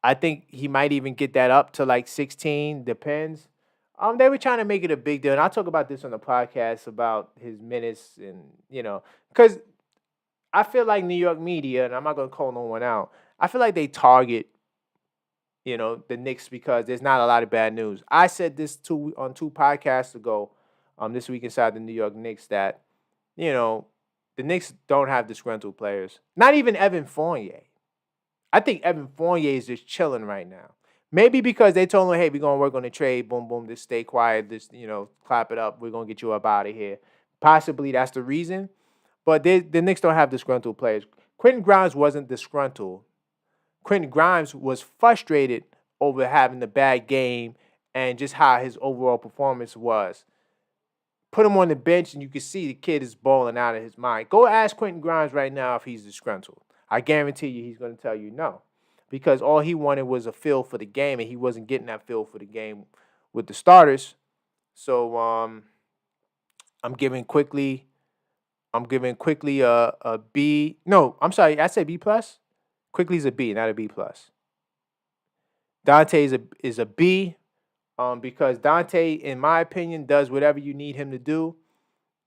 I think he might even get that up to like 16, depends. They were trying to make it a big deal, and I'll talk about this on the podcast about his minutes and, because I feel like New York media, and I'm not going to call no one out, I feel like they target, the Knicks because there's not a lot of bad news. I said this on 2 podcasts ago, this week inside the New York Knicks, that, the Knicks don't have disgruntled players. Not even Evan Fournier. I think Evan Fournier is just chilling right now. Maybe because they told him, hey, we're going to work on the trade. Boom, boom, just stay quiet. Just, clap it up. We're going to get you up out of here. Possibly that's the reason. But the Knicks don't have disgruntled players. Quentin Grimes wasn't disgruntled. Quentin Grimes was frustrated over having the bad game and just how his overall performance was. Put him on the bench, and you can see the kid is balling out of his mind. Go ask Quentin Grimes right now if he's disgruntled. I guarantee you he's going to tell you no. Because all he wanted was a feel for the game, and he wasn't getting that feel for the game with the starters. So I'm giving quickly a B. No, I'm sorry, I said B plus. Quickly's a B, not a B plus. Dante is a B, because Dante, in my opinion, does whatever you need him to do.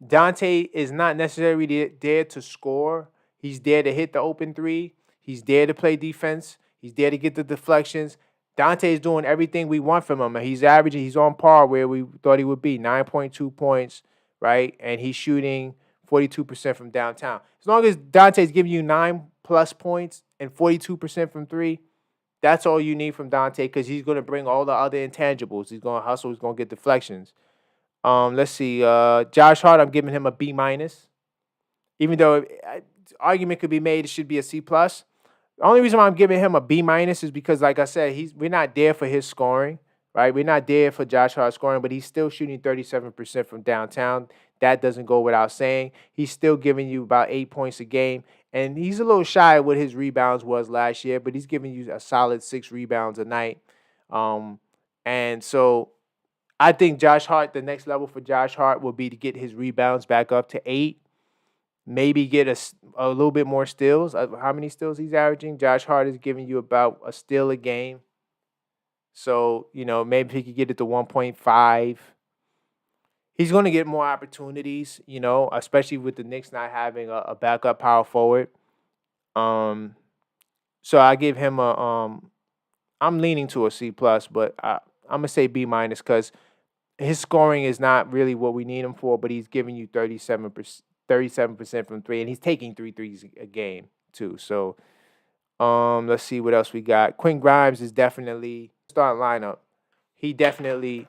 Dante is not necessarily there to score. He's there to hit the open three. He's there to play defense. He's there to get the deflections. Dante is doing everything we want from him. He's averaging, he's on par where we thought he would be, 9.2 points, right? And he's shooting 42% from downtown. As long as Dante's giving you 9+ points and 42% from three, that's all you need from Dante, because he's going to bring all the other intangibles. He's going to hustle. He's going to get deflections. Let's see. Josh Hart, I'm giving him a B minus. Even though argument could be made it should be a C plus. The only reason why I'm giving him a B minus is because, like I said, we're not there for his scoring, right? We're not there for Josh Hart scoring, but he's still shooting 37% from downtown. That doesn't go without saying. He's still giving you about 8 points a game, and he's a little shy of what his rebounds was last year, but he's giving you a solid 6 rebounds a night. And so I think Josh Hart, the next level for Josh Hart will be to get his rebounds back up to 8. Maybe get a little bit more steals. How many steals he's averaging? Josh Hart is giving you about a steal a game. So, maybe he could get it to 1.5. He's going to get more opportunities, especially with the Knicks not having a backup power forward. So I give him I'm leaning to a C plus, but I'm going to say B minus, because his scoring is not really what we need him for, but he's giving you 37% from three, and he's taking 3 threes a game too. So let's see what else we got. Quinn Grimes is definitely starting lineup. He definitely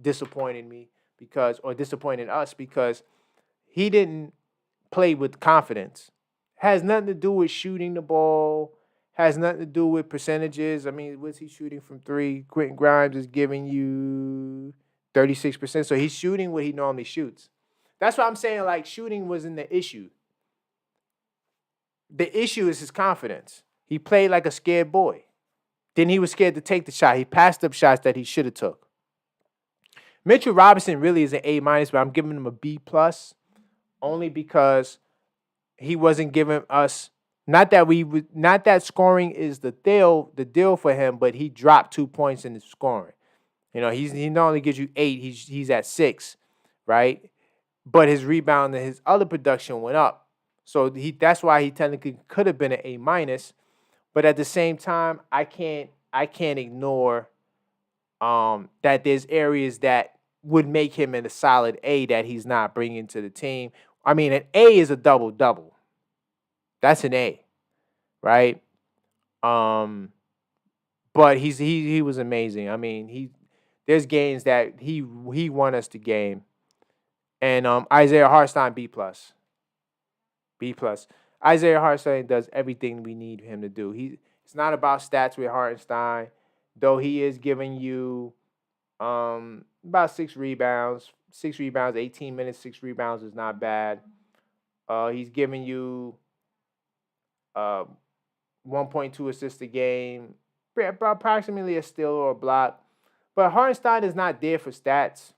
disappointed me disappointed us, because he didn't play with confidence. Has nothing to do with shooting the ball. Has nothing to do with percentages. I mean, what's he shooting from three? Quentin Grimes is giving you 36%. So he's shooting what he normally shoots. That's why I'm saying, like, shooting wasn't the issue. The issue is his confidence. He played like a scared boy. Then he was scared to take the shot. He passed up shots that he should have took. Mitchell Robinson really is an A minus, but I'm giving him a B plus, only because he wasn't giving us. Not that scoring is the deal for him, but he dropped 2 points in the scoring. He not only gives you 8, he's at 6, right? But his rebound and his other production went up. So that's why he technically could have been an A minus. But at the same time, I can't ignore that there's areas that would make him in a solid A that he's not bringing to the team. I mean, an A is a double-double. That's an A, right? But he was amazing. I mean, there's games that he won us the game. And Isaiah Hartenstein, B plus. B plus. Isaiah Hartenstein does everything we need him to do. It's not about stats with Hartenstein, though he is giving you about 6 rebounds. 6 rebounds, 18 minutes, 6 rebounds is not bad. He's giving you 1.2 assists a game, approximately a steal or a block. But Hartenstein is not there for stats.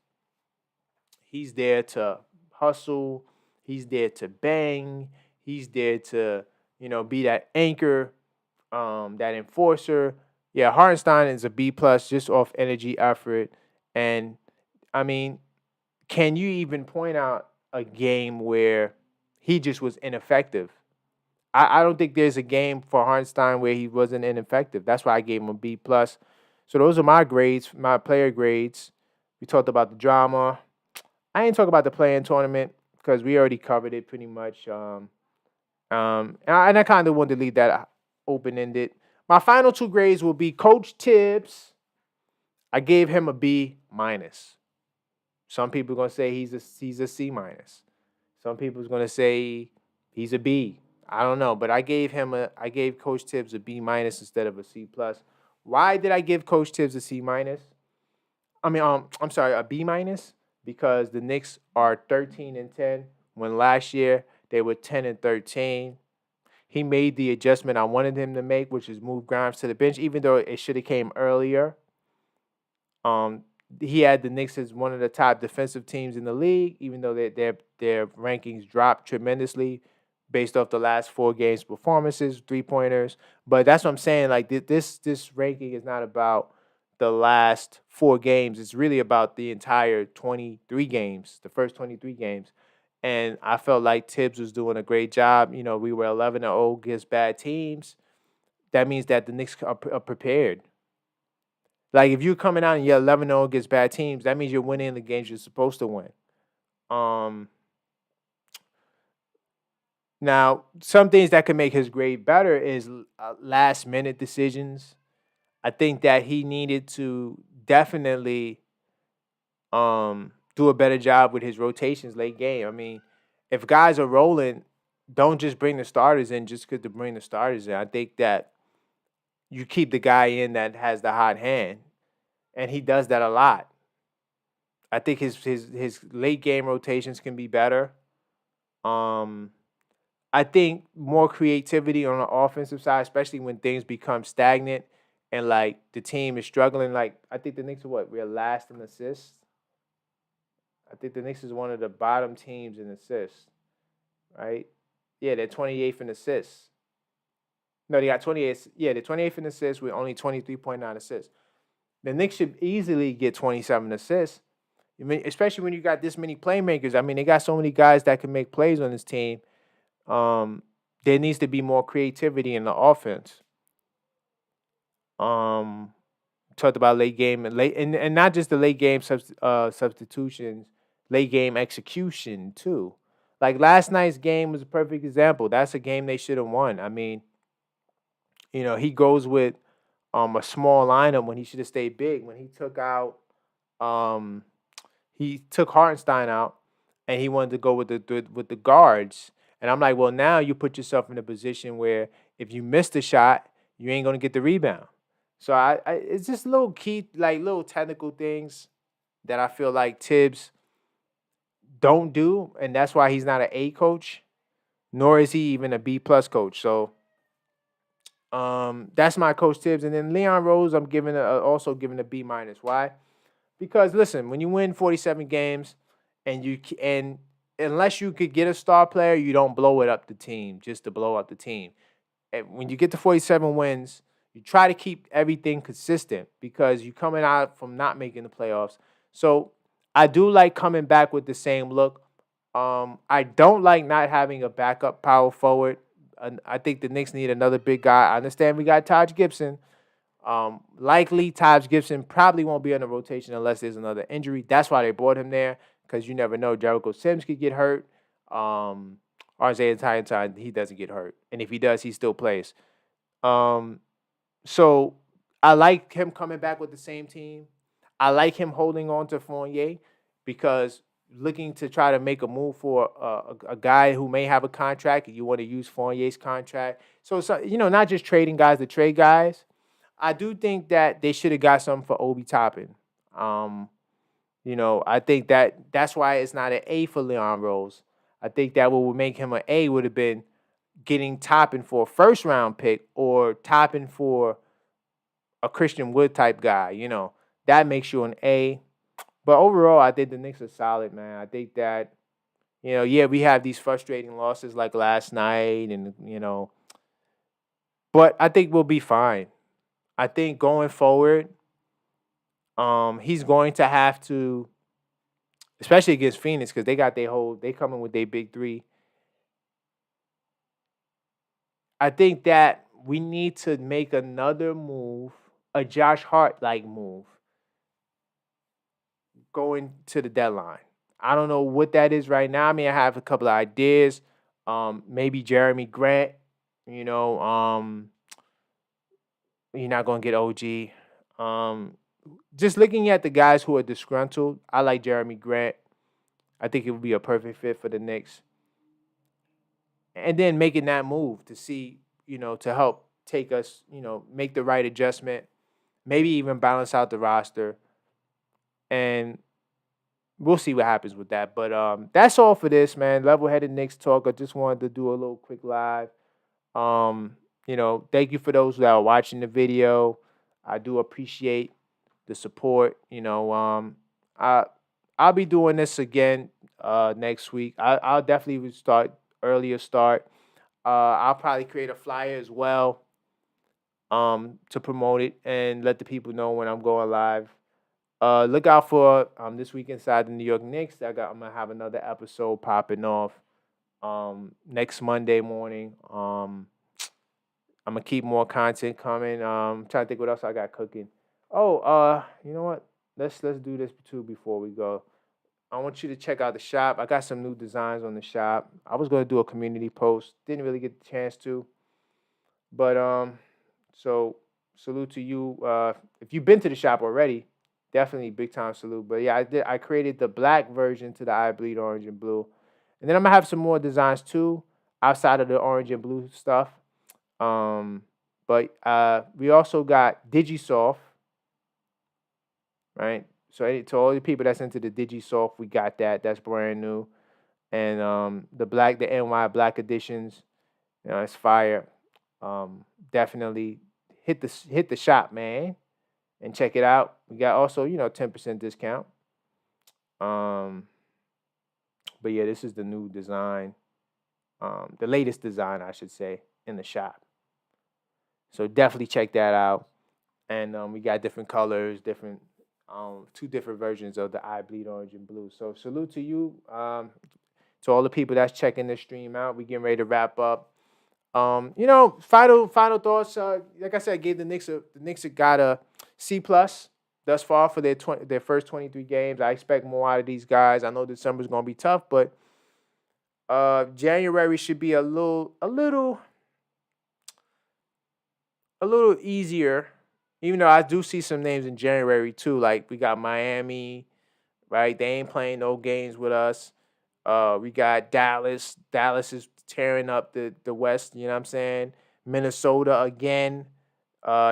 He's there to hustle. He's there to bang. He's there to, be that anchor, that enforcer. Yeah, Hartenstein is a B plus just off energy, effort. And, I mean, can you even point out a game where he just was ineffective? I don't think there's a game for Hartenstein where he wasn't ineffective. That's why I gave him a B plus. So those are my grades, my player grades. We talked about the drama. I didn't talk about the play-in tournament because we already covered it pretty much. And I kind of wanted to leave that open-ended. My final 2 grades will be Coach Tibbs. I gave him a B minus. Some people are going to say he's a C minus. Some people are going to say he's a B. I don't know, but I gave Coach Tibbs a B minus instead of a C plus. Why did I give Coach Tibbs a C minus? I'm sorry, a B minus, because the Knicks are 13-10 when last year they were 10-13. He made the adjustment I wanted him to make, which is move Grimes to the bench, even though it should have came earlier. Um, he had the Knicks as one of the top defensive teams in the league, even though their rankings dropped tremendously based off the last 4 games performances, 3-pointers. But that's what I'm saying. Like this ranking is not about the last 4 games. It's really about the entire 23 games, the first 23 games. And I felt like Tibbs was doing a great job. We were 11-0 against bad teams. That means that the Knicks are prepared. Like if you're coming out and you're 11-0 against bad teams, that means you're winning the games you're supposed to win. Now, some things that could make his grade better is last minute decisions. I think that he needed to definitely do a better job with his rotations late game. I mean, if guys are rolling, don't just bring the starters in just because to bring the starters in. I think that you keep the guy in that has the hot hand, and he does that a lot. I think his late game rotations can be better. I think more creativity on the offensive side, especially when things become stagnant and like the team is struggling. Like I think the Knicks are what? We're last in assists. I think the Knicks is one of the bottom teams in assists, right? Yeah, they're 28th in assists. No, they got 28. Yeah, they're 28th in assists with only 23.9 assists. The Knicks should easily get 27 assists. I mean, especially when you got this many playmakers. I mean, they got so many guys that can make plays on this team. There needs to be more creativity in the offense. Talked about late game and not just the late game substitutions, late game execution too. Like last night's game was a perfect example. That's a game they should have won. I mean, he goes with a small lineup when he should have stayed big. When he took Hartenstein out and he wanted to go with the guards. And I'm like, well, now you put yourself in a position where if you miss the shot, you ain't gonna get the rebound. So it's just little technical things that I feel like Tibbs don't do, and that's why he's not an A coach, nor is he even a B+ coach. So that's my coach Tibbs, and then Leon Rose, I'm also giving a B-. Why? Because listen, when you win 47 games, and unless you could get a star player, you don't blow it up the team just to blow up the team. And when you get to 47 wins, you try to keep everything consistent because you're coming out from not making the playoffs. So I do like coming back with the same look. I don't like not having a backup power forward. I think the Knicks need another big guy. I understand we got Taj Gibson. Likely Taj Gibson probably won't be on the rotation unless there's another injury. That's why they brought him there, because you never know. Jericho Sims could get hurt. Isaiah Tyne, he doesn't get hurt. And if he does, he still plays. So I like him coming back with the same team. I like him holding on to Fournier because looking to try to make a move for a guy who may have a contract, and you want to use Fournier's contract. So not just trading guys to trade guys. I do think that they should have got something for Obi Toppin. I think that's why it's not an A for Leon Rose. I think that what would make him an A would have been getting Toppin for a first-round pick or Toppin for a Christian Wood type guy. That makes you an A. But overall, I think the Knicks are solid, man. I think that, we have these frustrating losses like last night and, but I think we'll be fine. I think going forward, he's going to have to, especially against Phoenix, because they coming with their big three. I think that we need to make another move, a Josh Hart-like move, going to the deadline. I don't know what that is right now. I mean, I have a couple of ideas. Maybe Jeremy Grant, you're not going to get OG. Just looking at the guys who are disgruntled, I like Jeremy Grant. I think it would be a perfect fit for the Knicks. And then making that move to see, to help take us, make the right adjustment, maybe even balance out the roster. And we'll see what happens with that. But that's all for this, man. Level-headed Knicks talk. I just wanted to do a little quick live. Thank you for those that are watching the video. I do appreciate the support. I'll be doing this again next week. I'll definitely start earlier start. I'll probably create a flyer as well to promote it and let the people know when I'm going live. Look out for this week inside the New York Knicks. I'm gonna have another episode popping off next Monday morning. I'm gonna keep more content coming. Trying to think what else I got cooking. Oh, you know what? Let's do this too before we go. I want you to check out the shop. I got some new designs on the shop. I was gonna do a community post, didn't really get the chance to, but so salute to you. If you've been to the shop already, definitely big time salute. But yeah, I did. I created the black version to the I Bleed Orange and Blue, and then I'm gonna have some more designs too outside of the orange and blue stuff. But we also got Digisoft, right? So to all the people that's into the Digisoft, we got that. That's brand new. And the NY Black editions, it's fire. Definitely hit the shop, man, and check it out. We got also 10% discount. But yeah, this is the new design, the latest design, I should say, in the shop. So definitely check that out. And we got different colors, different 2 different versions of the I Bleed Orange and Blue. So salute to you, to all the people that's checking this stream out. We getting ready to wrap up. Final thoughts. Like I said, I gave the Knicks got a C+ thus far for their first 23 games. I expect more out of these guys. I know December's gonna be tough, but January should be a little easier. Even though I do see some names in January too, like we got Miami, right? They ain't playing no games with us. We got Dallas. Dallas is tearing up the West, you know what I'm saying? Minnesota again.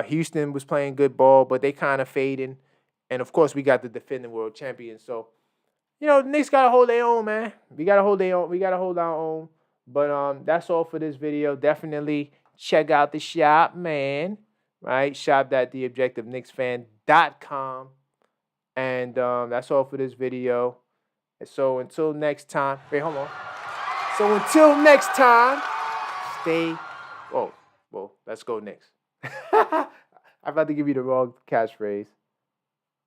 Houston was playing good ball, but they kind of fading. And of course, we got the defending world champions. So, the Knicks gotta hold their own, man. We gotta hold their own. We gotta hold our own. But that's all for this video. Definitely check out the shop, man. Right? shop.theobjectiveknicksfan.com. And that's all for this video. And so until next time, wait, hold on. So until next time, stay. Whoa, let's go Knicks. I'm about to give you the wrong catchphrase.